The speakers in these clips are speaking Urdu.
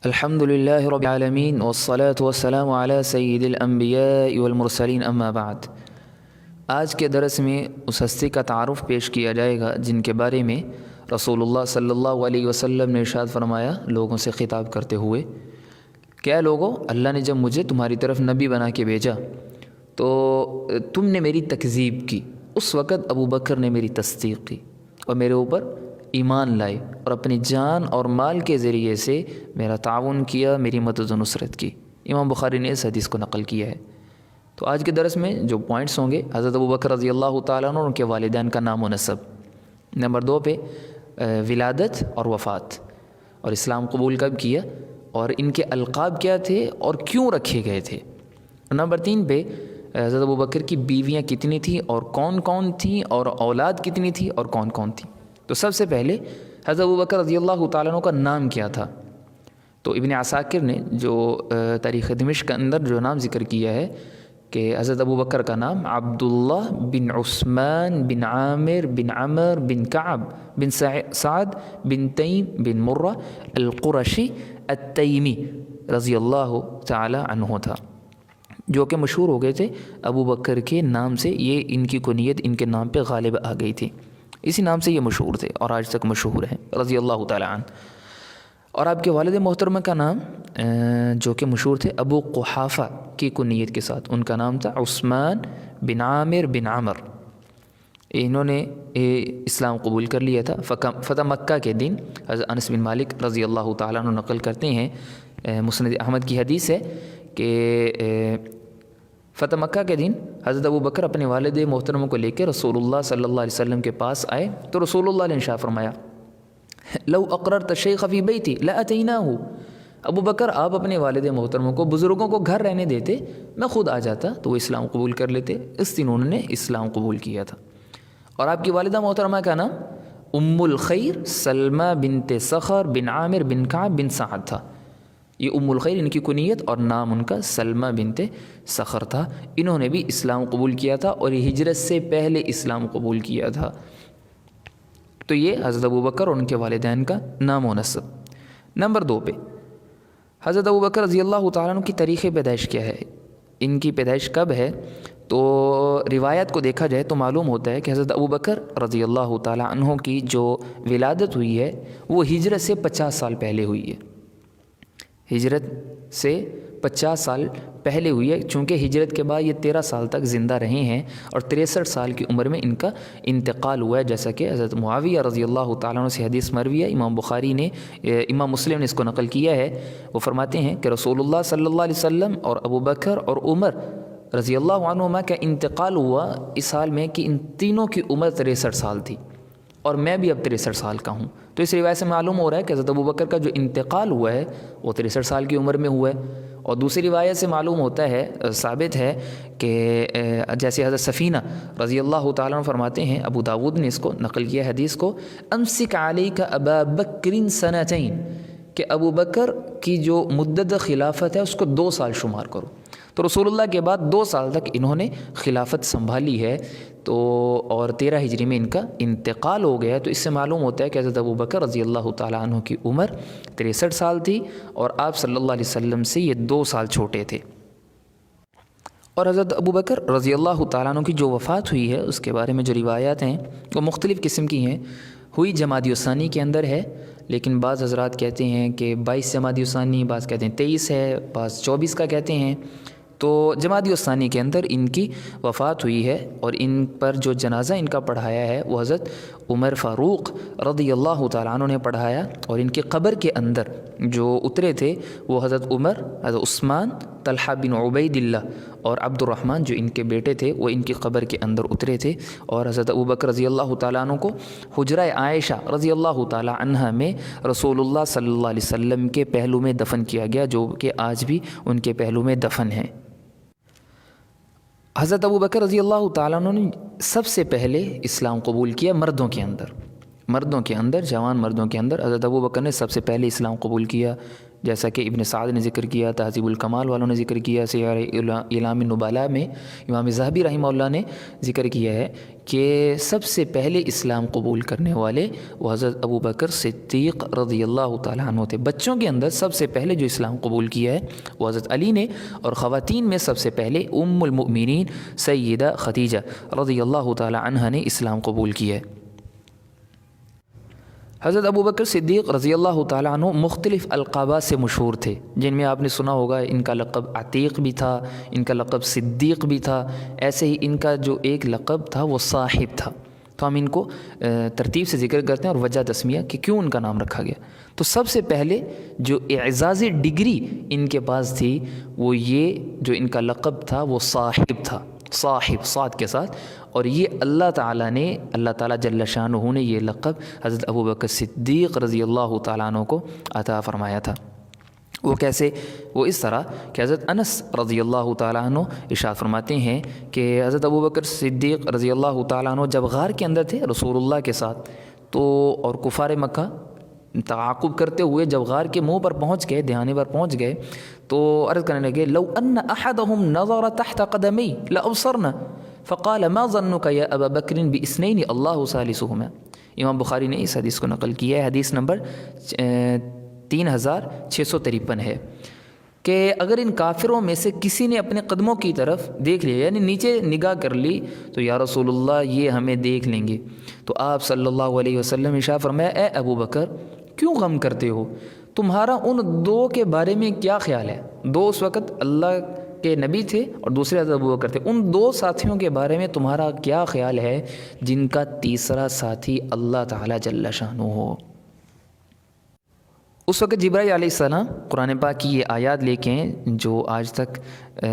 الحمد للہ رب العالمین والصلاة والسلام علی سید الانبیاء والمرسلین اما بعد۔ آج کے درس میں اس ہستی کا تعارف پیش کیا جائے گا جن کے بارے میں رسول اللہ صلی اللہ علیہ وسلم نے ارشاد فرمایا لوگوں سے خطاب کرتے ہوئے، کیا لوگوں، اللہ نے جب مجھے تمہاری طرف نبی بنا کے بھیجا تو تم نے میری تکذیب کی، اس وقت ابو بکر نے میری تصدیق کی اور میرے اوپر ایمان لائے اور اپنی جان اور مال کے ذریعے سے میرا تعاون کیا، میری مدد و نصرت کی۔ امام بخاری نے اس حدیث کو نقل کیا ہے۔ تو آج کے درس میں جو پوائنٹس ہوں گے، حضرت ابو بکر رضی اللہ تعالیٰ عنہ اور ان کے والدین کا نام و نسب، نمبر 2 پہ ولادت اور وفات، اور اسلام قبول کب کیا اور ان کے القاب کیا تھے اور کیوں رکھے گئے تھے، نمبر 3 پہ حضرت ابو بکر کی بیویاں کتنی تھیں اور کون کون تھیں اور اولاد کتنی تھی اور کون کون تھی۔ تو سب سے پہلے حضرت ابو بکر رضی اللہ تعالیٰ عنہ کا نام کیا تھا؟ تو ابن عساکر نے جو تاریخ دمشق کے اندر جو نام ذکر کیا ہے کہ حضرت ابو بکر کا نام عبداللہ بن عثمان بن عامر بن عمر بن کعب بن سعد بن تیم بن مرہ القرشی التیمی رضی اللہ تعالی عنہ تھا، جو کہ مشہور ہو گئے تھے ابو بکر کے نام سے۔ یہ ان کی کنیت ان کے نام پہ غالب آ گئی تھی، اسی نام سے یہ مشہور تھے اور آج تک مشہور ہیں رضی اللہ تعالیٰ عنہ۔ اور آپ کے والد محترمہ کا نام جو کہ مشہور تھے ابو قحافہ کی کنیت کے ساتھ، ان کا نام تھا عثمان بن عامر بن عمر۔ انہوں نے اسلام قبول کر لیا تھا۔ فتح مکہ کے دن حضرت انس بن مالک رضی اللہ تعالیٰ عنہ نقل کرتے ہیں، مسند احمد کی حدیث ہے کہ فتح مکہ کے دن حضرت ابو بکر اپنے والد محترم کو لے کے رسول اللہ صلی اللہ علیہ وسلم کے پاس آئے تو رسول اللہ نے ارشاد فرمایا لو اقررت الشیخ فی بیتی لاتیناہ، ابو بکر آپ اپنے والد محترم کو، بزرگوں کو گھر رہنے دیتے، میں خود آ جاتا تو وہ اسلام قبول کر لیتے۔ اس دن انہوں نے اسلام قبول کیا تھا۔ اور آپ کی والدہ محترمہ کا نام ام الخیر سلمہ بنت صخر بن عامر بن کعب بن سعد تھا۔ یہ ام الخیر ان کی کنیت اور نام ان کا سلمہ بنت صخر تھا۔ انہوں نے بھی اسلام قبول کیا تھا اور ہجرت سے پہلے اسلام قبول کیا تھا۔ تو یہ حضرت ابو بکر اور ان کے والدین کا نام و نسب۔ نمبر 2 پہ حضرت ابو بکر رضی اللہ تعالیٰ عنہ کی تاریخ پیدائش کیا ہے، ان کی پیدائش کب ہے؟ تو روایت کو دیکھا جائے تو معلوم ہوتا ہے کہ حضرت ابو بکر رضی اللہ تعالیٰ عنہ کی جو ولادت ہوئی ہے وہ ہجرت سے 50 سال پہلے ہوئی ہے۔ ہجرت سے 50 سال پہلے ہوئی ہے، چونکہ ہجرت کے بعد یہ 13 سال تک زندہ رہے ہیں اور 63 سال کی عمر میں ان کا انتقال ہوا ہے، جیسا کہ حضرت معاویہ رضی اللہ تعالیٰ عنہ سے حدیث مروی ہے۔ امام بخاری نے، امام مسلم نے اس کو نقل کیا ہے۔ وہ فرماتے ہیں کہ رسول اللہ صلی اللہ علیہ وسلم اور ابو بکر اور عمر رضی اللہ عنہما کا انتقال ہوا اس حال میں کہ ان تینوں کی عمر 63 سال تھی اور میں بھی اب 63 سال کا ہوں۔ تو اس روایت سے معلوم ہو رہا ہے کہ حضرت ابو بکر کا جو انتقال ہوا ہے وہ 63 سال کی عمر میں ہوا ہے۔ اور دوسری روایت سے معلوم ہوتا ہے، ثابت ہے کہ جیسے حضرت سفینہ رضی اللہ تعالیٰ عنہ فرماتے ہیں، ابو داود نے اس کو نقل کیا حدیث کو، امسک علیک ابا بکر سنتین، کہ ابو بکر کی جو مدت خلافت ہے اس کو 2 سال شمار کرو۔ تو رسول اللہ کے بعد 2 سال تک انہوں نے خلافت سنبھالی ہے، تو اور 13 ہجری میں ان کا انتقال ہو گیا ہے۔ تو اس سے معلوم ہوتا ہے کہ حضرت ابو بکر رضی اللہ تعالیٰ عنہ کی عمر 63 سال تھی اور آپ صلی اللہ علیہ وسلم سے یہ 2 سال چھوٹے تھے۔ اور حضرت ابو بکر رضی اللہ تعالیٰ عنہ کی جو وفات ہوئی ہے اس کے بارے میں جو روایات ہیں وہ مختلف قسم کی ہیں۔ ہوئی جمادی الثانی کے اندر ہے، لیکن بعض حضرات کہتے ہیں کہ 22 جمادی الثانی، بعض کہتے ہیں 23 ہے، بعض 24 کا کہتے ہیں۔ تو جمادی الثانی کے اندر ان کی وفات ہوئی ہے اور ان پر جو جنازہ ان کا پڑھایا ہے وہ حضرت عمر فاروق رضی اللہ تعالیٰ عنہ نے پڑھایا، اور ان کی قبر کے اندر جو اترے تھے وہ حضرت عمر، حضرت عثمان، طلحہ بن عبید اللہ اور عبد الرحمن جو ان کے بیٹے تھے وہ ان کی قبر کے اندر اترے تھے۔ اور حضرت ابو بکر رضی اللہ تعالیٰ عنہ کو حجرہ عائشہ رضی اللہ تعالیٰ عنہا میں رسول اللہ صلی اللہ علیہ وسلم کے پہلو میں دفن کیا گیا، جو کہ آج بھی ان کے پہلو میں دفن ہیں۔ حضرت ابو بکر رضی اللہ تعالیٰ عنہ نے سب سے پہلے اسلام قبول کیا مردوں کے اندر، جوان مردوں کے اندر حضرت ابو بکر نے سب سے پہلے اسلام قبول کیا۔ جیسا کہ ابن سعد نے ذکر کیا، تہذیب الکمال والوں نے ذکر کیا، سیار اعلام النبلاء میں امام ذہبی رحمہ اللہ نے ذکر کیا ہے کہ سب سے پہلے اسلام قبول کرنے والے وہ حضرت ابو بکر صدیق رضی اللہ تعالیٰ عنہ تھے۔ بچوں کے اندر سب سے پہلے جو اسلام قبول کیا ہے وہ حضرت علی نے، اور خواتین میں سب سے پہلے ام المؤمنین سیدہ خدیجہ رضی اللہ تعالیٰ عنہ نے اسلام قبول کیا ہے۔ حضرت ابو بکر صدیق رضی اللہ تعالیٰ عنہ مختلف القابات سے مشہور تھے، جن میں آپ نے سنا ہوگا ان کا لقب عتیق بھی تھا، ان کا لقب صدیق بھی تھا، ایسے ہی ان کا جو ایک لقب تھا وہ صاحب تھا۔ تو ہم ان کو ترتیب سے ذکر کرتے ہیں اور وجہ تسمیہ کہ کیوں ان کا نام رکھا گیا۔ تو سب سے پہلے جو اعزازی ڈگری ان کے پاس تھی وہ یہ جو ان کا لقب تھا وہ صاحب تھا، صاحب صاد کے ساتھ، اور یہ اللہ تعالیٰ جل شانہ نے یہ لقب حضرت ابو بکر صدیق رضی اللہ تعالیٰ عنہ کو عطا فرمایا تھا۔ وہ کیسے؟ وہ اس طرح کہ حضرت انس رضی اللہ تعالیٰ عنہ ارشاد فرماتے ہیں کہ حضرت ابو بکر صدیق رضی اللہ تعالیٰ عنہ جب غار کے اندر تھے رسول اللہ کے ساتھ، تو اور کفار مکہ تعاقب کرتے ہوئے جب غار کے منہ پر پہنچ گئے، دہانے پر پہنچ گئے، تو عرض کرنے لگے لو ان احدهم نظر تحت قدمی لابصرنا فقال ما ظنك يا ابا بکر باثنين الله ثالثهما۔ امام بخاری نے اس حدیث کو نقل کیا ہے، حدیث نمبر 3653 ہے کہ اگر ان کافروں میں سے کسی نے اپنے قدموں کی طرف دیکھ لیا، یعنی نیچے نگاہ کر لی، تو یا رسول اللہ یہ ہمیں دیکھ لیں گے۔ تو آپ صلی اللہ علیہ وسلم نے ارشاد فرمایا اے ابو بکر کیوں غم کرتے ہو؟ تمہارا ان دو کے بارے میں کیا خیال ہے؟ دو اس وقت اللہ کے نبی تھے اور دوسرے حضرت ابو بکر تھے، ان دو ساتھیوں کے بارے میں تمہارا کیا خیال ہے جن کا تیسرا ساتھی اللہ تعالیٰ جل شانہ ہو؟ اس وقت جبرائیل علیہ السلام قرآن پاک کی یہ آیات لے کے جو آج تک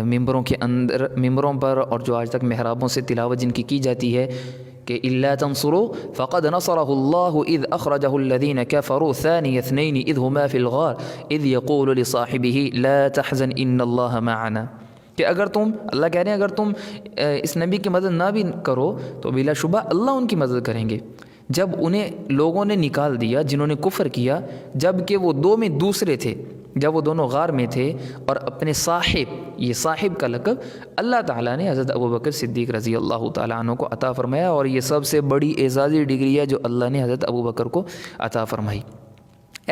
ممبروں پر اور جو آج تک محرابوں سے تلاوت جن کی جاتی ہے کہ الا تنصروا فقد نصره الله اذ اخرجه الذين كفروا ثاني اثنين اذ هما في الغار اذ يقول لصاحبه لا تحزن ان الله معنا، کہ اگر تم، اللہ کہہ رہے ہیں اگر تم اس نبی کی مدد نہ بھی کرو تو بلا شبہ اللہ ان کی مدد کریں گے۔ جب انہیں لوگوں نے نکال دیا جنہوں نے کفر کیا، جب کہ وہ دو میں دوسرے تھے، جب وہ دونوں غار میں تھے، اور اپنے صاحب، یہ صاحب کا لقب اللہ تعالیٰ نے حضرت ابو بکر صدیق رضی اللہ تعالیٰ عنہ کو عطا فرمایا، اور یہ سب سے بڑی اعزازی ڈگری ہے جو اللہ نے حضرت ابو بکر کو عطا فرمائی۔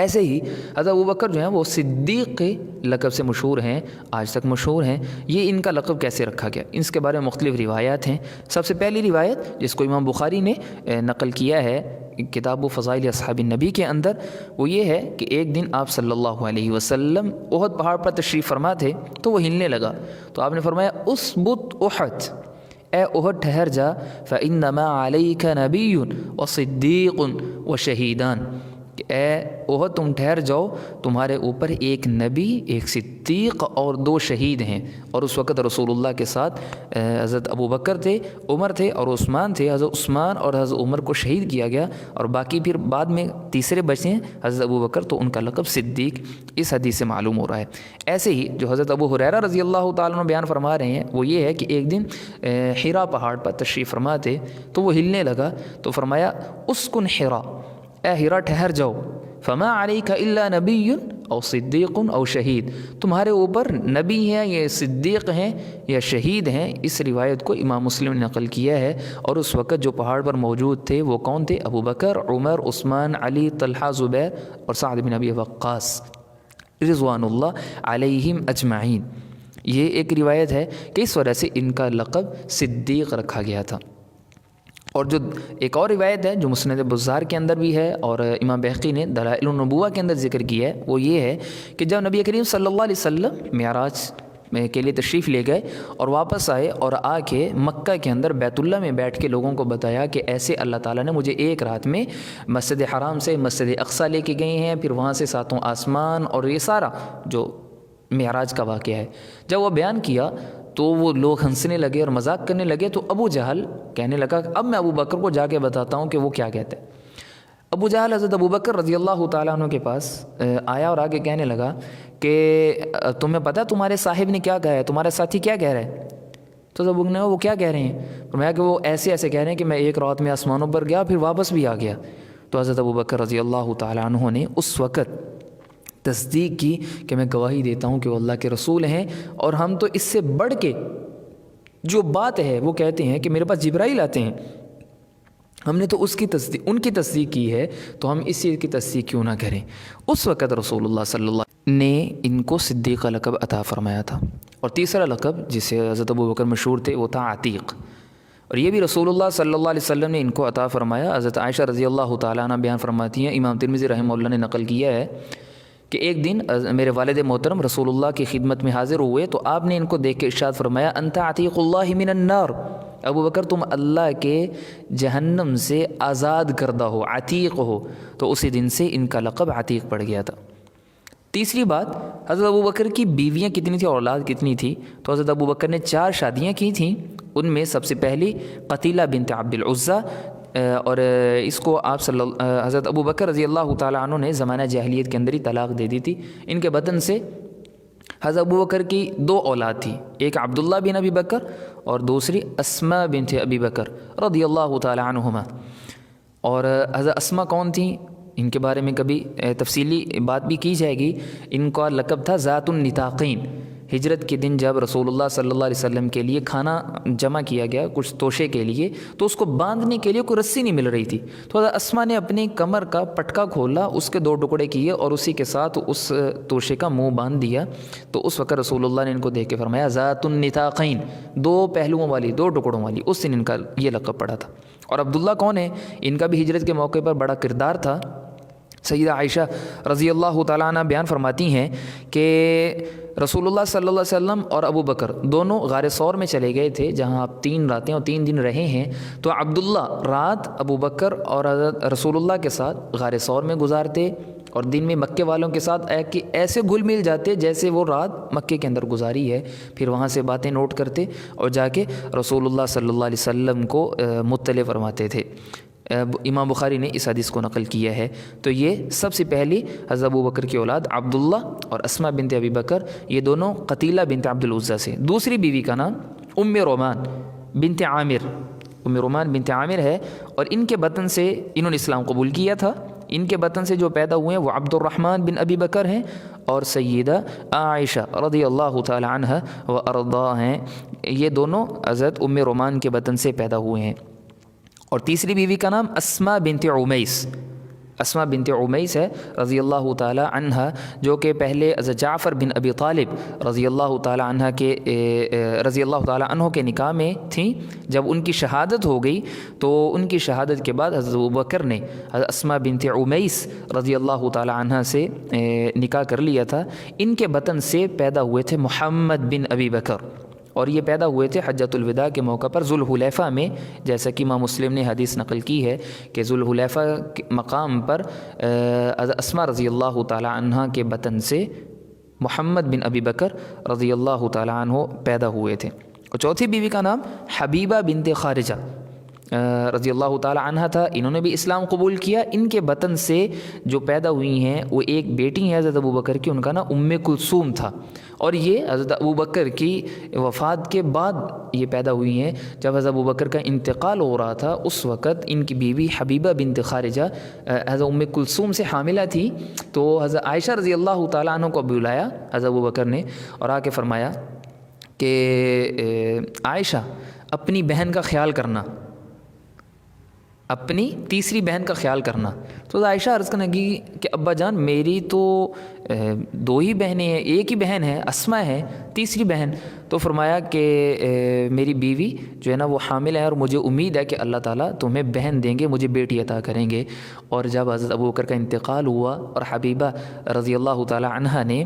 ایسے ہی حضرت ابو بکر جو ہیں وہ صدیق کے لقب سے مشہور ہیں، آج تک مشہور ہیں۔ یہ ان کا لقب کیسے رکھا گیا، اس کے بارے میں مختلف روایات ہیں۔ سب سے پہلی روایت جس کو امام بخاری نے نقل کیا ہے کتاب و فضائل اصحاب النبی کے اندر، وہ یہ ہے کہ ایک دن آپ صلی اللہ علیہ وسلم احد پہاڑ پر تشریف فرما تھے تو وہ ہلنے لگا، تو آپ نے فرمایا اسبت احد، اے احد ٹھہر جا، فإنما علیک نبی وصدیق وشہیدان، کہ اے احد تم ٹھہر جاؤ، تمہارے اوپر ایک نبی، ایک صدیق اور دو شہید ہیں۔ اور اس وقت رسول اللہ کے ساتھ حضرت ابو بکر تھے، عمر تھے اور عثمان تھے۔ حضرت عثمان اور حضرت عمر کو شہید کیا گیا، اور باقی پھر بعد میں تیسرے بچے ہیں حضرت ابو بکر، تو ان کا لقب صدیق اس حدیث سے معلوم ہو رہا ہے۔ ایسے ہی جو حضرت ابو ہریرہ رضی اللہ تعالیٰ عنہ بیان فرما رہے ہیں وہ یہ ہے کہ ایک دن حرا پہاڑ پر تشریف فرما تھے تو وہ ہلنے لگا، تو فرمایا اسکن حرا، اے ہرا ٹھہر جاؤ، فما علیک الا نبی او صدیق او شہید، تمہارے اوپر نبی ہیں یا صدیق ہیں یا شہید ہیں۔ اس روایت کو امام مسلم نے نقل کیا ہے۔ اور اس وقت جو پہاڑ پر موجود تھے وہ کون تھے؟ ابو بکر، عمر، عثمان، علی، طلحہ، زبیر اور سعد بن ابی وقاص رضوان اللہ علیہم اجمعین۔ یہ ایک روایت ہے کہ اس وجہ سے ان کا لقب صدیق رکھا گیا تھا۔ اور جو ایک اور روایت ہے جو مسند بزار کے اندر بھی ہے اور امام بہقی نے دلائل النبوہ کے اندر ذکر کیا ہے، وہ یہ ہے کہ جب نبی کریم صلی اللہ علیہ وسلم معراج کے لیے تشریف لے گئے اور واپس آئے اور آ کے مکہ کے اندر بیت اللہ میں بیٹھ کے لوگوں کو بتایا کہ ایسے اللہ تعالیٰ نے مجھے ایک رات میں مسجد حرام سے مسجد اقصیٰ لے کے گئے ہیں، پھر وہاں سے ساتوں آسمان، اور یہ سارا جو معراج کا واقعہ ہے جب وہ بیان کیا تو وہ لوگ ہنسنے لگے اور مذاق کرنے لگے۔ تو ابو جہل کہنے لگا اب میں ابو بکر کو جا کے بتاتا ہوں کہ وہ کیا کہتے ہیں۔ ابو جہل حضرت ابو بکر رضی اللہ تعالیٰ عنہ کے پاس آیا اور آگے کہنے لگا کہ تمہیں پتہ تمہارے صاحب نے کیا کہا ہے، تمہارا ساتھی کیا کہہ رہا ہے؟ تو ابو نے وہ کیا کہہ رہے ہیں؟ فرمایا کہ وہ ایسے ایسے کہہ رہے ہیں کہ میں ایک رات میں آسمانوں پر گیا پھر واپس بھی آ گیا۔ تو حضرت ابو بکر رضی اللہ تعالیٰ عنہ نے اس وقت تصدیق کی کہ میں گواہی دیتا ہوں کہ وہ اللہ کے رسول ہیں، اور ہم تو اس سے بڑھ کے جو بات ہے وہ کہتے ہیں کہ میرے پاس جبرائیل آتے ہیں، ہم نے تو اس کی تصدیق، ان کی تصدیق کی ہے، تو ہم اس چیز کی تصدیق کیوں نہ کریں۔ اس وقت رسول اللہ صلی اللہ علیہ وسلم نے ان کو صدیق کا لقب عطا فرمایا تھا۔ اور تیسرا لقب جسے حضرت ابو بکر مشہور تھے وہ تھا عتیق، اور یہ بھی رسول اللہ صلی اللہ علیہ وسلم نے ان کو عطا فرمایا۔ حضرت عائشہ رضی اللہ تعالیٰ عنہ بیان فرماتی ہیں، امام ترمذی رحمہ اللہ نے نقل کیا ہے کہ ایک دن میرے والد محترم رسول اللہ کی خدمت میں حاضر ہوئے تو آپ نے ان کو دیکھ کے ارشاد فرمایا، انت عتیق اللہ من النار، ابو بکر تم اللہ کے جہنم سے آزاد کردہ ہو، عتیق ہو۔ تو اسی دن سے ان کا لقب عتیق پڑ گیا تھا۔ تیسری بات، حضرت ابو بکر کی بیویاں کتنی تھیں، اولاد کتنی تھی؟ تو حضرت ابو بکر نے 4 شادیاں کی تھیں، ان میں سب سے پہلی قتیلہ بنت عبد العزیٰ، اور اس کو حضرت ابو بکر رضی اللہ تعالیٰ عنہ نے زمانہ جاہلیت کے اندر ہی طلاق دے دی تھی۔ ان کے بطن سے حضرت ابو بکر کی 2 اولاد تھی، ایک عبداللہ بن ابی بکر اور دوسری اسماء بنت ابی بکر رضی اللہ تعالیٰ عنہما۔ اور حضرت اسماء کون تھیں، ان کے بارے میں کبھی تفصیلی بات بھی کی جائے گی۔ ان کا لقب تھا ذات النطاقین۔ ہجرت کے دن جب رسول اللہ صلی اللہ علیہ وسلم کے لیے کھانا جمع کیا گیا کچھ توشے کے لیے، تو اس کو باندھنے کے لیے کوئی رسی نہیں مل رہی تھی، تو حضرت اسماء نے اپنی کمر کا پٹکا کھولا، اس کے 2 ٹکڑے کیے اور اسی کے ساتھ اس توشے کا منہ باندھ دیا۔ تو اس وقت رسول اللہ نے ان کو دیکھ کے فرمایا ذات النطاقین، 2 پہلوؤں والی، 2 ٹکڑوں والی۔ اس دن ان کا یہ لقب پڑا تھا۔ اور عبداللہ کون ہے؟ ان کا بھی ہجرت کے موقع پر بڑا کردار تھا۔ سیدہ عائشہ رضی اللہ تعالیٰ عنہ بیان فرماتی ہیں کہ رسول اللہ صلی اللہ علیہ وسلم اور ابو بکر دونوں غار ثور میں چلے گئے تھے، جہاں آپ 3 راتیں اور 3 دن رہے ہیں۔ تو عبداللہ رات ابو بکر اور رسول اللہ کے ساتھ غار ثور میں گزارتے، اور دن میں مکے والوں کے ساتھ ایسے گھل مل جاتے جیسے وہ رات مکے کے اندر گزاری ہے۔ پھر وہاں سے باتیں نوٹ کرتے اور جا کے رسول اللہ صلی اللہ علیہ وسلم کو مطلع فرماتے تھے۔ امام بخاری نے اس حدیث کو نقل کیا ہے۔ تو یہ سب سے پہلی حضرت ابو بکر کی اولاد عبداللہ اور اسماء بنت ابی بکر، یہ دونوں قتیلہ بنت عبد العزیٰ سے۔ دوسری بیوی کا نام ام رومان بنت عامر، ام رومان بنت عامر ہے، اور ان کے بطن سے انہوں نے اسلام قبول کیا تھا۔ ان کے بطن سے جو پیدا ہوئے ہیں وہ عبد الرحمن بن ابی بکر ہیں اور سیدہ عائشہ رضی اللہ تعالی عنہ و ارضاہ ہیں۔ یہ دونوں حضرت ام رومان کے بطن سے پیدا ہوئے ہیں۔ اور تیسری بیوی کا نام اسماء بنت عمیس، اسماء بنت عمیس ہے رضی اللہ تعالی عنہ، جو کہ پہلے حضرت جعفر بن ابی طالب رضی اللہ تعالی عنہ کے نکاح میں تھیں۔ جب ان کی شہادت ہو گئی تو ان کی شہادت کے بعد حضرت ابو بکر نے حضرت اسماء بنت عمیس رضی اللہ تعالی عنہ سے نکاح کر لیا تھا۔ ان کے بطن سے پیدا ہوئے تھے محمد بن ابی بکر، اور یہ پیدا ہوئے تھے حجۃ الوداع کے موقع پر ذوالحلیفہ میں، جیسا کہ امام مسلم نے حدیث نقل کی ہے کہ ذوالحلیفہ کے مقام پر اسماء رضی اللہ تعالی عنہ کے بطن سے محمد بن ابی بکر رضی اللہ تعالی عنہ پیدا ہوئے تھے۔ اور چوتھی بیوی کا نام حبیبہ بنت خارجہ رضی اللہ تعالی عنہ تھا، انہوں نے بھی اسلام قبول کیا۔ ان کے بطن سے جو پیدا ہوئی ہیں وہ ایک بیٹی ہے حضرت ابو بکر کی، ان کا نام ام کلثوم تھا، اور یہ حضرت ابو بکر کی وفات کے بعد یہ پیدا ہوئی ہیں۔ جب حضرت ابو بکر کا انتقال ہو رہا تھا اس وقت ان کی بیوی حبیبہ بنت خارجہ حضرت ام کلثوم سے حاملہ تھی، تو حضرت عائشہ رضی اللہ تعالیٰ عنہ کو بلایا حضرت ابو بکر نے اور آ کے فرمایا کہ عائشہ اپنی بہن کا خیال کرنا، اپنی تیسری بہن کا خیال کرنا۔ تو عائشہ عرض کرنے لگی کہ ابا جان میری تو 2 ہی بہنیں ہیں، ایک ہی بہن ہے اسماء ہے، تیسری بہن۔ تو فرمایا کہ میری بیوی جو ہے نا وہ حامل ہے، اور مجھے امید ہے کہ اللہ تعالیٰ تمہیں بہن دیں گے، مجھے بیٹی عطا کریں گے۔ اور جب حضرت ابو بکر کا انتقال ہوا اور حبیبہ رضی اللہ تعالی عنہ نے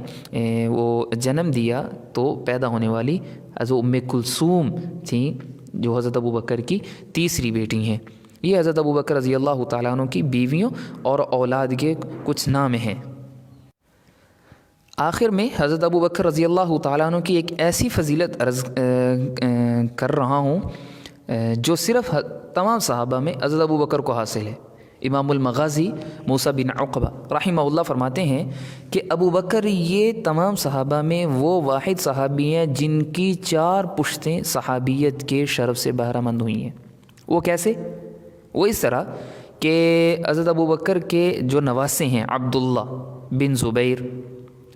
وہ جنم دیا تو پیدا ہونے والی حضرت ام کلثوم تھیں، جو حضرت ابو بکر کی تیسری بیٹی ہیں۔ یہ حضرت ابو بکر رضی اللہ تعالیٰ عنہ کی بیویوں اور اولاد کے کچھ نام ہیں۔ آخر میں حضرت ابو بکر رضی اللہ تعالیٰ عنہ کی ایک ایسی فضیلت عرض کر رہا ہوں جو صرف تمام صحابہ میں حضرت ابو بکر کو حاصل ہے۔ امام المغازی موسیٰ بن عقبہ رحمہ اللہ فرماتے ہیں کہ ابو بکر یہ تمام صحابہ میں وہ واحد صحابی ہیں جن کی 4 پشتیں صحابیت کے شرف سے بہرہ مند ہوئی ہیں۔ وہ کیسے؟ وہ اس طرح کہ حضرت ابو بکر کے جو نواسے ہیں عبداللہ، بن زبیر،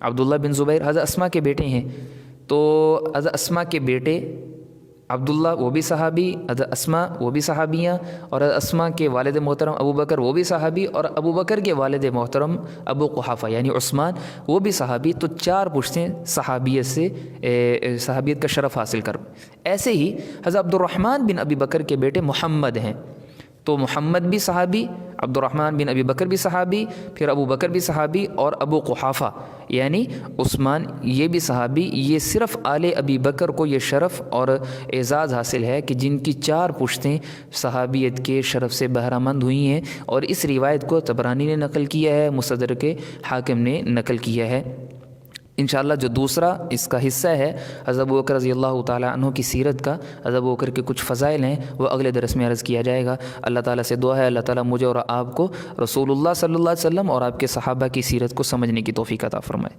عبداللہ بن زبیر حضرت اسما کے بیٹے ہیں، تو حضرت اسما کے بیٹے عبداللہ وہ بھی صحابی، حضرت اسما وہ بھی صحابیاں، اور حضرت اسما کے والد محترم ابو بکر وہ بھی صحابی، اور ابو بکر کے والد محترم ابو قحافہ یعنی عثمان وہ بھی صحابی، تو 4 پشتیں صحابیت سے صحابیت کا شرف حاصل کر۔ ایسے ہی حضرت عبد الرحمن بن ابی بکر کے بیٹے محمد ہیں، تو محمد بھی صحابی، عبد الرحمن بن ابی بکر بھی صحابی، پھر ابو بکر بھی صحابی، اور ابو قحافہ یعنی عثمان یہ بھی صحابی۔ یہ صرف آل ابی بکر کو یہ شرف اور اعزاز حاصل ہے کہ جن کی 4 پشتیں صحابیت کے شرف سے بہرہ مند ہوئی ہیں، اور اس روایت کو طبرانی نے نقل کیا ہے، مستدرک حاکم نے نقل کیا ہے۔ انشاءاللہ جو دوسرا اس کا حصہ ہے حضرت ابوبکر رضی اللہ تعالیٰ عنہ کی سیرت کا، حضرت ابوبکر کے کچھ فضائل ہیں، وہ اگلے درس میں عرض کیا جائے گا۔ اللہ تعالیٰ سے دعا ہے اللہ تعالیٰ مجھے اور آپ کو رسول اللہ صلی اللہ علیہ وسلم اور آپ کے صحابہ کی سیرت کو سمجھنے کی توفیق عطا فرمائے۔